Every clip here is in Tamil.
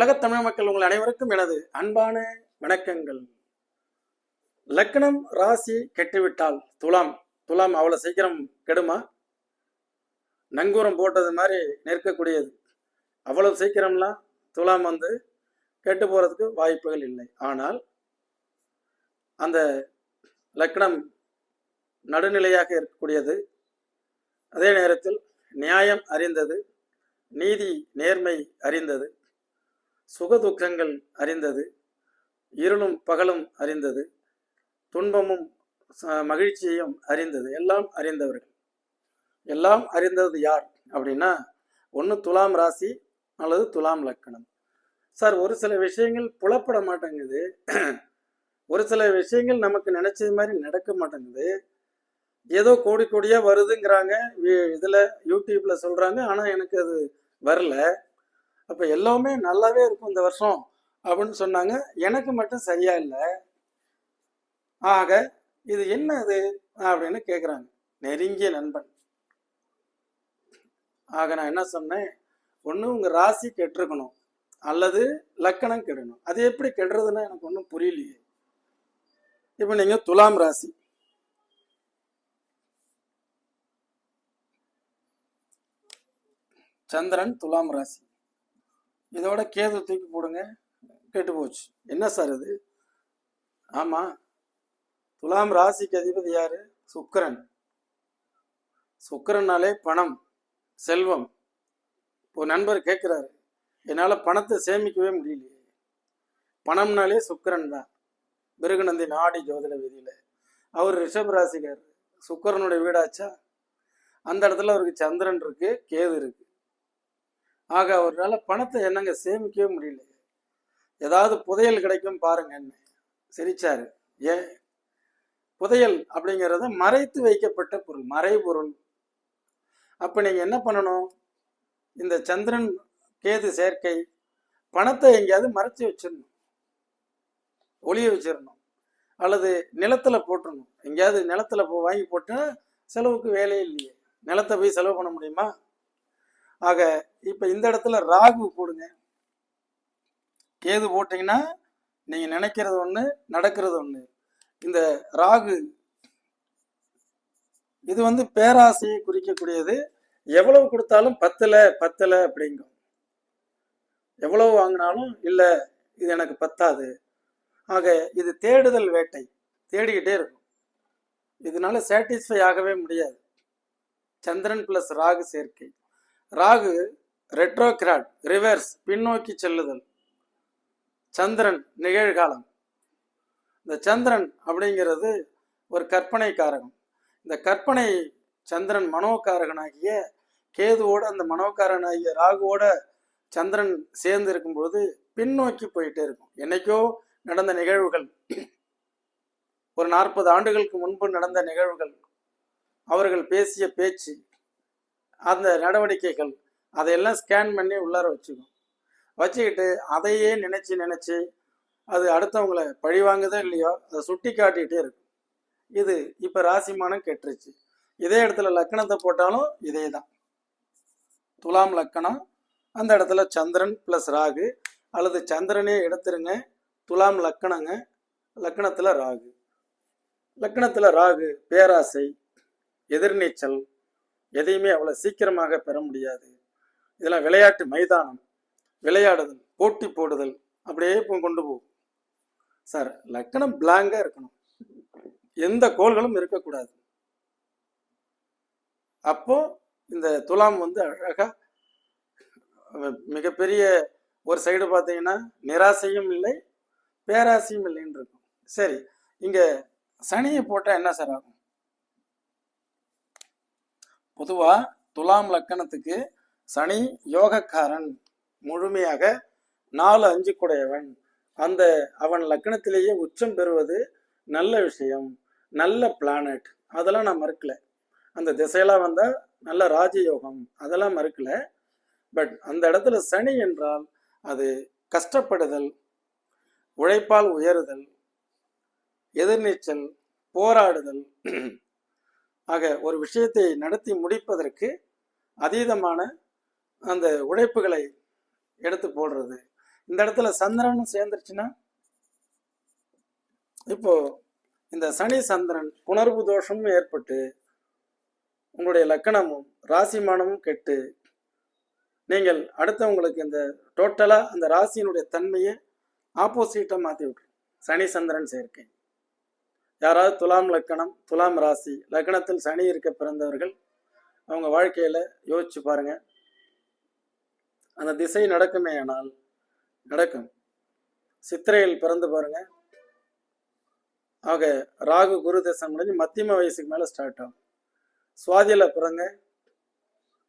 உலகத் தமிழ் மக்கள் உங்கள் அனைவருக்கும் எனது அன்பான வணக்கங்கள். லக்னம் ராசி கெட்டுவிட்டால் துலாம் அவ்வளவு சீக்கிரம் கெடுமா? நங்கூரம் போட்டது மாதிரி நிற்கக்கூடியது. அவ்வளவு சீக்கிரம்லாம் துலாம் கெட்டு போறதுக்கு வாய்ப்புகள் இல்லை. ஆனால் அந்த லக்னம் நடுநிலையாக இருக்கக்கூடியது, அதே நேரத்தில் நியாயம் அறிந்தது, நீதி நேர்மை அறிந்தது, சுகதுக்கங்கள் அறிந்தது, இருளும் பகலும் அறிந்தது, துன்பமும் மகிழ்ச்சியையும் அறிந்தது, எல்லாம் அறிந்தவர்கள். எல்லாம் அறிந்தது யார் அப்படின்னா, ஒன்று துலாம் ராசி அல்லது துலாம் லக்கணம். சார், ஒரு சில விஷயங்கள் புலப்பட மாட்டேங்குது, ஒரு சில விஷயங்கள் நமக்கு நினைச்சது மாதிரி நடக்க மாட்டேங்குது, ஏதோ கோடி கோடியா வருதுங்கிறாங்க, இதுல யூடியூப்ல சொல்றாங்க, ஆனா எனக்கு அது வரல. அப்ப எல்லாமே நல்லாவே இருக்கும் இந்த வருஷம் அப்படின்னு சொன்னாங்க, எனக்கு மட்டும் சரியா இல்லை. ஆக இது என்ன இது அப்படின்னு கேட்குறாங்க நெருங்கிய நண்பன். ஆக நான் என்ன சொன்னேன், ஒன்று உங்க ராசி கெட்டிருக்கணும் அல்லது லக்கணம் கெடணும். அது எப்படி கெடுறதுன்னா எனக்கு ஒன்றும் புரியலையே. இப்போ நீங்க துலாம் ராசி, சந்திரன் துலாம் ராசி, இதோட கேது தூக்கி போடுங்க, கெட்டு போச்சு. என்ன சார் இது? ஆமா, துலாம் ராசிக்கு அதிபதி யாரு? சுக்கிரன். சுக்கிரனாலே பணம், செல்வம். இப்போ நண்பர் கேட்கிறாரு, என்னால பணத்தை சேமிக்கவே முடியலையே. பணம்னாலே சுக்கிரன் தான். பிருகுநந்தி நாடி ஜோதிட விதியில அவர் ரிஷப ராசிக்கார், சுக்கிரனுடைய வீடாச்சா. அந்த இடத்துல அவருக்கு சந்திரன் இருக்கு, கேது இருக்கு. ஆக அவரால் பணத்தை என்னங்க சேமிக்கவே முடியல. ஏதாவது புதையல் கிடைக்கும் பாருங்க. என்ன சிரிச்சாரு. ஏன் புதையல் அப்படிங்கிறத மறைத்து வைக்கப்பட்ட பொருள், மறைபொருள். அப்ப நீங்க என்ன பண்ணணும், இந்த சந்திரன் கேது சேர்க்கை பணத்தை எங்கேயாவது மறைச்சு வச்சிடணும், ஒளிய வச்சிடணும், அல்லது நிலத்துல போட்டுடணும். எங்கேயாவது நிலத்துல வாங்கி போட்டா செலவுக்கு வேலையே இல்லையே, நிலத்தை போய் செலவு பண்ண முடியுமா? ஆக இப்ப இந்த இடத்துல ராகு போடுங்க. கேது போட்டீங்கன்னா நீங்க நினைக்கிறது ஒண்ணு, நடக்கிறது ஒண்ணு. இந்த ராகு இது பேராசையை குறிக்கக்கூடியது. எவ்வளவு கொடுத்தாலும் பத்தல அப்படிங்கும். எவ்வளவு வாங்கினாலும் இல்ல, இது எனக்கு பத்தாது. ஆக இது தேடுதல் வேட்டை, தேடிக்கிட்டே இருக்கும். இதனால சாட்டிஸ்ஃபை ஆகவே முடியாது. சந்திரன் பிளஸ் ராகு சேர்க்கை. ராகு ரெட்ரோகிராட், ரிவர்ஸ், பின்னோக்கி செல்லுதல். சந்திரன் நிகழ்காலம். இந்த சந்திரன் அப்படிங்கிறது ஒரு கற்பனை காரகம். இந்த கற்பனை சந்திரன் மனோகாரகனாகிய கேதுவோட, அந்த மனோகாரகனாகிய ராகுவோட சந்திரன் சேர்ந்து இருக்கும்போது பின்னோக்கி போயிட்டே இருக்கும். என்னைக்கோ நடந்த நிகழ்வுகள், ஒரு 40 ஆண்டுகளுக்கு முன்பு நடந்த நிகழ்வுகள், அவர்கள் பேசிய பேச்சு, அந்த நடவடிக்கைகள், அதையெல்லாம் ஸ்கேன் பண்ணி உள்ளார வச்சுக்கிட்டு அதையே நினைச்சு அது அடுத்தவங்களை பழிவாங்குதோ இல்லையோ அதை சுட்டி காட்டிகிட்டே இருக்கும். இது இப்ப ராசிமானம் கெட்டுருச்சு. இதே இடத்துல லக்கணத்தை போட்டாலும் இதே தான். துலாம் லக்கணம், அந்த இடத்துல சந்திரன் பிளஸ் ராகு, அல்லது சந்திரனே எடுத்துருங்க, துலாம் லக்கணங்க, லக்கணத்துல ராகு. லக்கணத்துல ராகு பேராசை, எதிர்நீச்சல், எதையுமே அவ்வளவு சீக்கிரமாக பெற முடியாது. இதெல்லாம் விளையாட்டு மைதானம், விளையாடுதல், போட்டி போடுதல், அப்படியே கொண்டு போகும். சார், லக்கணம் பிளாங்கா இருக்கணும், எந்த கோள்களும் இருக்கக்கூடாது. அப்போ இந்த துலாம் அழகா மிகப்பெரிய ஒரு சைடு பார்த்தீங்கன்னா நிராசையும் இல்லை, பேராசையும் இல்லைன்னு இருக்கும். சரி, இங்க சனியை போட்டா என்ன சார் ஆகும்? பொதுவா துலாம் லக்கணத்துக்கு சனி யோகக்காரன், முழுமையாக 4-5 குடையவன். அவன் லக்கணத்திலேயே உச்சம் பெறுவது நல்ல விஷயம், நல்ல பிளானட். அதெல்லாம் நான் மறுக்கல. அந்த திசையெல்லாம் வந்தா நல்ல ராஜயோகம், அதெல்லாம் மறுக்கல. பட் அந்த இடத்துல சனி என்றால் அது கஷ்டப்படுதல், உழைப்பால் உயருதல், எதிர்நீச்சல், போராடுதல். ஆக ஒரு விஷயத்தை நடத்தி முடிப்பதற்கு அதீதமான அந்த உழைப்புகளை எடுத்து போடுறது. இந்த இடத்துல சந்திரனும் சேர்ந்துருச்சுன்னா இப்போ இந்த சனி சந்திரன் புணர்வு தோஷமும் ஏற்பட்டு உங்களுடைய லக்கணமும் ராசிமானமும் கெட்டு நீங்கள் அடுத்தவங்களுக்கு இந்த டோட்டலா அந்த ராசியினுடைய தன்மையை ஆப்போசிட்டா மாத்தி விட்டுரும். சனி சந்திரன் சேர்க்கை. யாராவது துலாம் லக்கணம், துலாம் ராசி, லக்கணத்தில் சனி இருக்க பிறந்தவர்கள் அவங்க வாழ்க்கையில யோசிச்சு பாருங்க. அந்த திசை நடக்குமே ஆனால் நடக்கும். சித்திரையில் பிறந்து பாருங்க. ஆக ராகு குரு தசை முடிஞ்சு மத்தியம வயசுக்கு மேல ஸ்டார்ட் ஆகும். சுவாதியில பிறங்க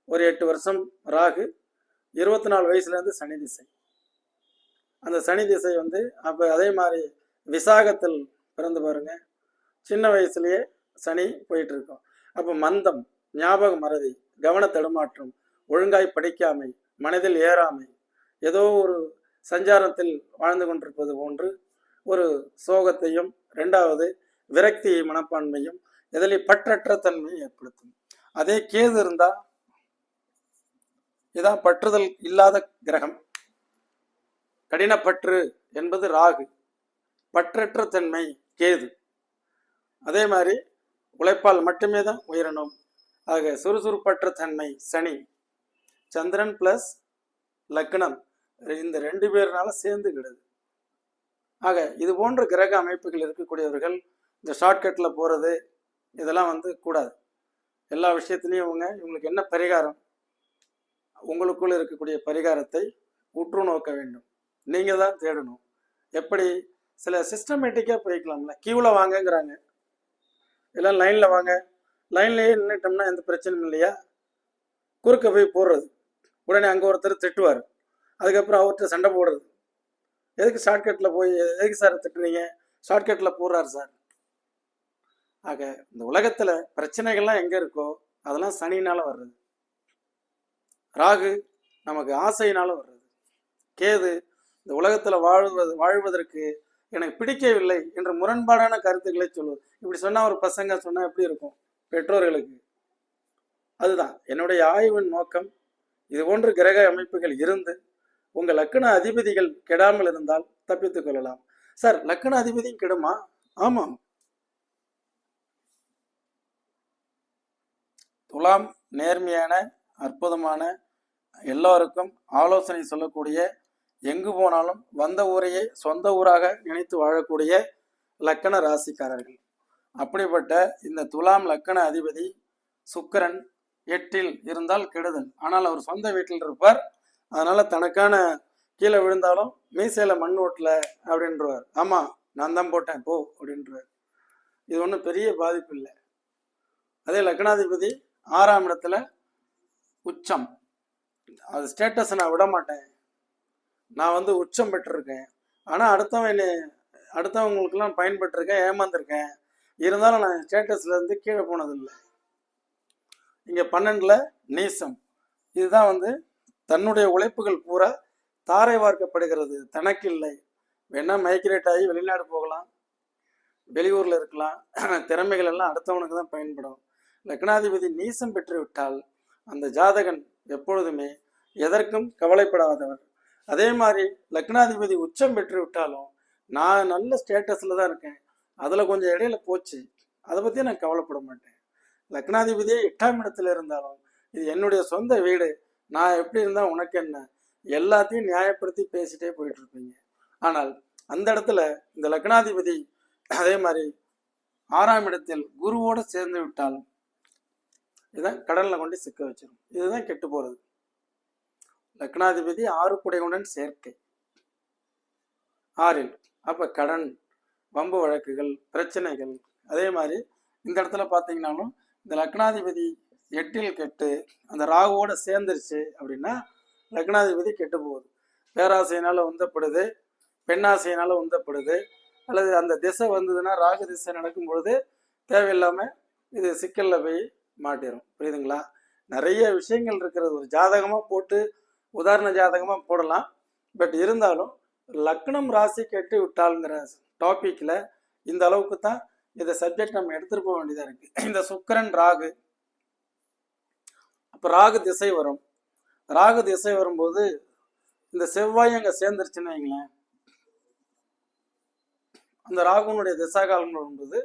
ஒரு 8 வருஷம் ராகு, 24 வயசுல இருந்து சனி திசை. அந்த சனி திசை வந்து அப்ப அதே மாதிரி விசாகத்தில் பிறந்து பாருங்க, சின்ன வயசுலயே சனி போயிட்டு இருக்கும். அப்ப மந்தம், ஞாபக மறதி, கவன தடுமாற்றம், ஒழுங்காய் படிக்காமை, மனதில் ஏறாமை, ஏதோ ஒரு சஞ்சாரத்தில் வாழ்ந்து கொண்டிருப்பது போன்று ஒரு சோகத்தையும், இரண்டாவது விரக்தி மனப்பான்மையும், இதில் பற்றற்ற தன்மையை ஏற்படுத்தும். அதே கேது இருந்தா இதான் பற்றுதல் இல்லாத கிரகம். கடினப்பற்று என்பது ராகு, பற்றற்ற தன்மை கேது. அதே மாதிரி உழைப்பால் மட்டுமே தான் உயரணும். ஆக சுறுசுறுப்பற்ற தன்மை சனி. சந்திரன் பிளஸ் லக்னம் இந்த 2 பேர்னால சேர்ந்து கிடுது. ஆக இது போன்ற கிரக அமைப்புகள் இருக்கக்கூடியவர்கள் இந்த ஷார்ட்கட்ல போறது இதெல்லாம் வந்து கூடாது. எல்லா விஷயத்திலையும் இவங்களுக்கு என்ன பரிகாரம், உங்களுக்குள்ள இருக்கக்கூடிய பரிகாரத்தை உற்று நோக்க வேண்டும். நீங்க தான் தேடணும். எப்படி சில சிஸ்டமேட்டிக்கா போய்க்கலாம்ல. கியூல வாங்கங்கிறாங்க, எல்லாம் லைன்ல வாங்க, லைன்லயே நின்றுட்டோம்னா எந்த பிரச்சனையும் இல்லையா. குறுக்க போய் போடுறது, உடனே அங்க ஒருத்தர் திட்டுவார், அதுக்கப்புறம் அவர்கிட்ட சண்டை போடுறது. எதுக்கு ஷார்ட்கட்ல போய் எதுக்கு சார் திட்டுறீங்க, ஷார்ட்கட்ல போடுறாரு சார். ஆக இந்த உலகத்துல பிரச்சனைகள்லாம் எங்க இருக்கோ அதெல்லாம் சனினால வர்றது. ராகு நமக்கு ஆசையினால வர்றது. கேது இந்த உலகத்துல வாழ்வதற்கு எனக்கு பிடிக்கவில்லை என்ற முரண்பாடான கருத்துக்களை சொல்லுவது. இப்படி சொன்னா ஒரு பசங்க சொன்னா எப்படி இருக்கும் பெற்றோர்களுக்கு. அதுதான் என்னுடைய ஆய்வின் நோக்கம். இது போன்ற கிரக அமைப்புகள் இருந்து உங்க லக்ன அதிபதிகள் கெடாமல் இருந்தால் தப்பித்துக் கொள்ளலாம். சார் லக்ன அதிபதியும் கெடுமா? ஆமாம். துலாம் நேர்மையான அற்புதமான எல்லோருக்கும் ஆலோசனை சொல்லக்கூடிய, எங்கு போனாலும் வந்த ஊரையே சொந்த ஊராக நினைத்து வாழக்கூடிய லக்கண ராசிக்காரர்கள். அப்படிப்பட்ட இந்த துலாம் லக்கண அதிபதி சுக்கிரன் 8ல் இருந்தால் கெடுதல். ஆனால் அவர் சொந்த வீட்டில் இருப்பார். அதனால தனக்கான கீழே விழுந்தாலும் மீசையில மண் ஓட்டல அப்படின்றவர். ஆமா நான் தான் போட்டேன் போ அப்படின்றவர். இது ஒன்றும் பெரிய பாதிப்பு இல்லை. அதே லக்னாதிபதி 6ஆம் இடத்துல உச்சம். அது ஸ்டேட்டஸ் நான் விட மாட்டேன், நான் வந்து உச்சம் பெற்றிருக்கேன். ஆனால் அடுத்தவங்களுக்கெல்லாம் பயன்பட்டிருக்கேன், ஏமாந்துருக்கேன். இருந்தாலும் நான் ஸ்டேட்டஸ்ல இருந்து கீழே போனதில்லை. இங்க 12ல் நீசம். இதுதான் வந்து தன்னுடைய உழைப்புகள் பூரா தாரை வார்க்கப்படுகிறது, தனக்கு இல்லை. வேணா மைக்ரேட் ஆகி வெளிநாடு போகலாம், வெளியூர்ல இருக்கலாம், திறமைகள் எல்லாம் அடுத்தவனுக்கு தான் பயன்படும். லக்னாதிபதி நீசம் பெற்று விட்டால் அந்த ஜாதகன் எப்பொழுதுமே எதற்கும் கவலைப்படாதவர். அதே மாதிரி லக்னாதிபதி உச்சம் பெற்று விட்டாலும் நான் நல்ல ஸ்டேட்டஸ்ல தான் இருக்கேன், அதுல கொஞ்சம் இடையில போச்சு, அதை பத்தி நான் கவலைப்பட மாட்டேன். லக்னாதிபதியே 8ஆம் இடத்துல இருந்தாலும் இது என்னுடைய சொந்த வீடு, நான் எப்படி இருந்தா உனக்கு என்ன, எல்லாத்தையும் நியாயப்படுத்தி பேசிட்டே போயிட்டு இருப்பீங்க. ஆனால் அந்த இடத்துல இந்த லக்னாதிபதி அதே மாதிரி 6ஆம் இடத்தில் குருவோட சேர்ந்து விட்டால் இதுதான் கடல்ல கொண்டு சிக்க வச்சிடும். இதுதான் கெட்டு போறது. லக்னாதிபதி 6 குடையுடன் சேர்க்கை 6ல். அப்ப கடன், வம்பு வழக்குகள், பிரச்சனைகள். அதே மாதிரி இந்த இடத்துல பாத்தீங்கன்னாலும் இந்த லக்னாதிபதி 8ல் கெட்டு அந்த ராகுவோட சேர்ந்துருச்சு அப்படின்னா லக்னாதிபதி கெட்டு போகுது. பேராசையினால உந்தப்படுது, பெண்ணாசையினால உந்தப்படுது, அல்லது அந்த திசை வந்ததுன்னா ராகு திசை நடக்கும் பொழுது தேவையில்லாம இது சிக்கல்ல போய் மாட்டிடும். புரியுதுங்களா? நிறைய விஷயங்கள் இருக்கிறது. ஒரு ஜாதகமா போட்டு உதாரண ஜாதகமா போடலாம். பட் இருந்தாலும் லக்னம் ராசி கெட்டு விட்டாலுங்கிற டாபிக்ல இந்த அளவுக்கு தான் இந்த சப்ஜெக்ட் நம்ம எடுத்துட்டு போக வேண்டியதா இருக்கு. இந்த சுக்கிரன் ராகு, அப்ப ராகு திசை வரும். ராகு திசை வரும்போது இந்த செவ்வாய் அங்கே சேர்ந்துருச்சுன்னு வைங்களேன், அந்த ராகுனுடைய திசாகாலங்கள் என்பது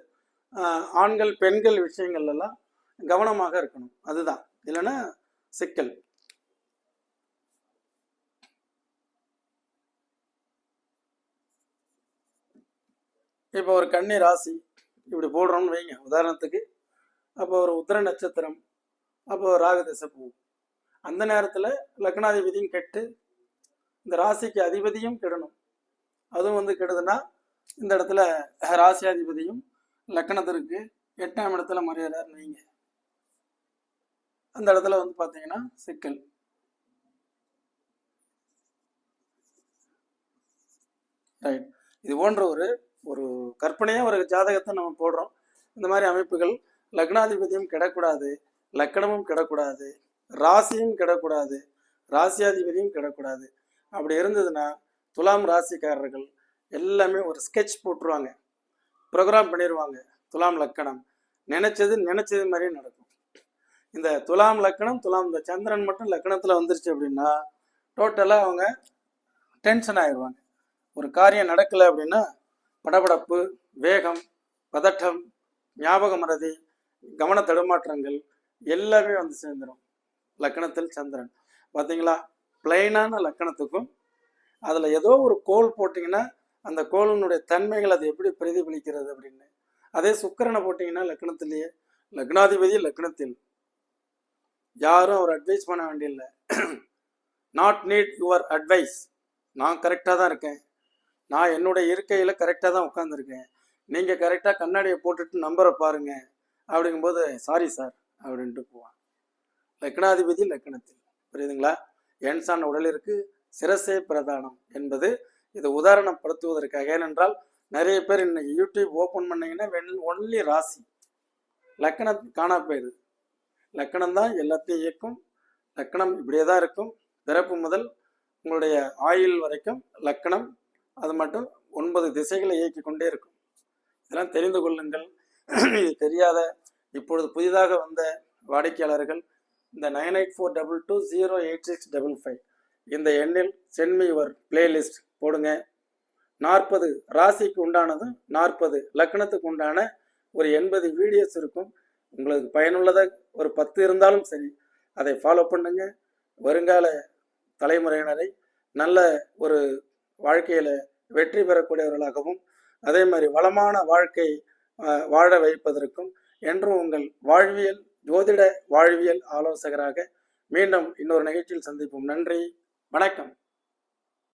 ஆண்கள் பெண்கள் விஷயங்கள் எல்லாம் கவனமாக இருக்கணும். அதுதான், இல்லைன்னா சிக்கல். இப்போ ஒரு கன்னி ராசி இப்படி போடுறோம்னு வைங்க உதாரணத்துக்கு. அப்போ ஒரு உத்திர நட்சத்திரம், அப்போ ராகு திசை போகும். அந்த நேரத்தில் லக்னாதிபதியும் கெட்டு இந்த ராசிக்கு அதிபதியும் கெடணும். அதுவும் கெடுதுன்னா இந்த இடத்துல ராசியாதிபதியும் லக்னத்திற்கு 8ஆம் இடத்துல மறையிறாருன்னு வைங்க. அந்த இடத்துல பார்த்தீங்கன்னா சிக்கல். ரைட். இது போன்ற ஒரு கற்பனையாக ஒரு ஜாதகத்தை நம்ம போடுறோம். இந்த மாதிரி அமைப்புகள் லக்னாதிபதியும் கெடக்கூடாது, லக்கணமும் கெடக்கூடாது, ராசியும் கெடக்கூடாது, ராசியாதிபதியும் கெடக்கூடாது. அப்படி இருந்ததுன்னா துலாம் ராசிக்காரர்கள் எல்லாமே ஒரு ஸ்கெட்ச் போட்டுருவாங்க, ப்ரோக்ராம் பண்ணிடுவாங்க. துலாம் லக்கணம் நினைச்சது மாதிரியே நடக்கும். இந்த துலாம் லக்கணம், இந்த சந்திரன் மட்டும் லக்கணத்தில் வந்துருச்சு அப்படின்னா டோட்டலாக அவங்க டென்ஷன் ஆயிடுவாங்க. ஒரு காரியம் நடக்கலை அப்படின்னா படபடப்பு, வேகம், பதட்டம், ஞாபக மறதி, கவன தடுமாற்றங்கள் எல்லாமே சேர்ந்துடும். லக்கணத்தில் சந்திரன் பார்த்தீங்களா, பிளைனான லக்கணத்துக்கும் அதில் ஏதோ ஒரு கோல் போட்டிங்கன்னா அந்த கோளினுடைய தன்மைகள் அது எப்படி பிரதிபலிக்கிறது அப்படின்னு. அதே சுக்கிரனை போட்டிங்கன்னா லக்கணத்திலேயே லக்னாதிபதி லக்கணத்தில், யாரும் அவர் அட்வைஸ் பண்ண வேண்டியதில்லை. Not need your advice. நான் கரெக்டாக தான் இருக்கேன், நான் என்னுடைய இருக்கையில் கரெக்டாக தான் உட்காந்துருக்கேன், நீங்கள் கரெக்டாக கண்ணாடியை போட்டுட்டு நம்பரை பாருங்க அப்படிங்கும்போது சாரி சார் அப்படின்ட்டு போவான். லக்னாதிபதி லக்கணத்தில். புரியுதுங்களா? என்சான் உடலிற்கு சிரசே பிரதானம் என்பது இதை உதாரணப்படுத்துவதற்காக. ஏனென்றால் நிறைய பேர் இன்னைக்கு யூடியூப் ஓப்பன் பண்ணீங்கன்னா ஒன்லி ராசி, லக்கணம் காணா போயிடுது. லக்கணம் தான் எல்லாத்தையும் இயக்கும். லக்கணம் இப்படியே தான் இருக்கும். பிறப்பு முதல் உங்களுடைய ஆயுள் வரைக்கும் லக்கணம் அது மட்டும் 9 திசைகளை இயக்கி கொண்டே இருக்கும். இதெல்லாம் தெரிந்து கொள்ளுங்கள். இது தெரியாத இப்பொழுது புதிதாக வந்த வாடிக்கையாளர்கள் இந்த 9842208655 இந்த எண்ணில் சென்ட் மீ யுவர் பிளேலிஸ்ட் போடுங்க. 40 ராசிக்கு உண்டானது, 40 லக்கணத்துக்கு உண்டான ஒரு 80 வீடியோஸ் இருக்கும். உங்களுக்கு பயனுள்ளதாக ஒரு 10 இருந்தாலும் சரி, அதை ஃபாலோ பண்ணுங்க. வருங்கால தலைமுறையினரை நல்ல ஒரு வாழ்க்கையில் வெற்றி பெறக்கூடியவர்களாகவும் அதே மாதிரி வளமான வாழ்க்கை வாழ வைப்பதற்கும் என்றும் உங்கள் வாழ்வியல் ஜோதிட வாழ்வியல் ஆலோசகராக மீண்டும் இன்னொரு நிகழ்ச்சியில் சந்திப்போம். நன்றி, வணக்கம்.